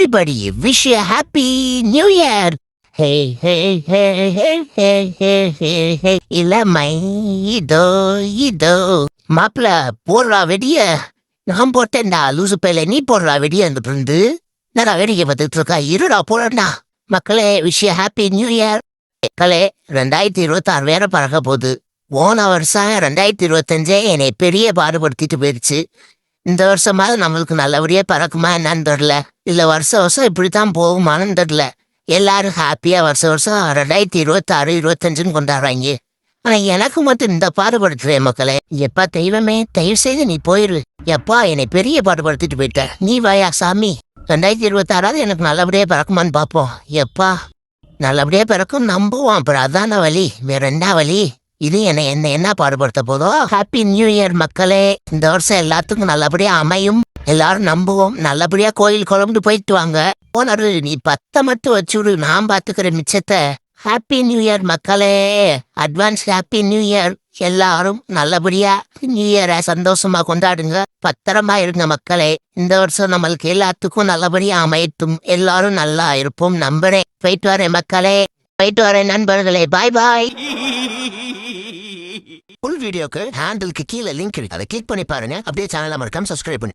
everybody, wish you a happy new year. Hey, hey, hey, hey, hey, hey, hey, hey. இளமை இதோ இதோ மாப்பிள போடுறா வெடிய. நான் போட்டேன்டா லூசு பையில, நீ போடுறா வெடிய அந்த இருந்து. நான் வேடிக்கை பார்த்துட்டு இருக்கா, இருடா போடண்டா. மக்களே wish you happy new year. மக்களே 2026 வேற பறக்க போகுது. போன வருஷம் 2025 என்னை பெரிய பாடுபடுத்திட்டு போயிடுச்சு. இந்த வருஷமாவது நம்மளுக்கு நல்லபடியா பறக்குமா என்னன்னு தெரியல. இல்ல வருஷம் இப்படித்தான் போகுமான்னு தெரியல. எல்லாரும் ஹாப்பியா வருஷம் 2026 25 கொண்டாடுறாங்க. ஆனா எனக்கு மட்டும் இந்த பாடுபடுத்துறேன் மக்களே. எப்பா தெய்வமே, தயவு செய்து நீ போயிரு. எப்பா என்னை பெரிய பாடுபடுத்திட்டு போயிட்ட, நீ வாயா சாமி. 2026 எனக்கு நல்லபடியா பறக்குமான்னு பார்ப்போம். எப்பா நல்லபடியா பிறக்கும் நம்புவோம். அப்புறம் அதான வழி, வேற என்ன வழி? இது என்ன பாடுபடுத்த போதோ. ஹாப்பி நியூ இயர் மக்களே. இந்த வருஷம் எல்லாத்துக்கும் நல்லபடியா அமையும். எல்லாரும் நம்புவோம். நல்லபடியா கோயில் குழம்பு போயிட்டு வாங்க. போனாரு நீ 10 மட்டும் வச்சுடு, நான் பாத்துக்கிற மிச்சத்தை. ஹாப்பி நியூ இயர் மக்களே. Advance happy new year. எல்லாரும் நல்லபடியா நியூ இயரை சந்தோஷமா கொண்டாடுங்க. பத்திரமா இருங்க மக்களே. இந்த வருஷம் நம்மளுக்கு எல்லாத்துக்கும் நல்லபடியா அமையட்டும். எல்லாரும் நல்லா இருப்போம் நம்புறேன். போயிட்டு வரேன் மக்களே, போயிட்டு வரேன் நண்பர்களே. பாய் பாய். ஃபுல் வீடியோக்கு ஹேண்டிலுக்கு கீழே லிங்க் இருக்கு, அதை கிளிக் பண்ணி பாருங்க. அப்படியே சேனலை மறக்காம சப்ஸ்கிரைப் பண்ணி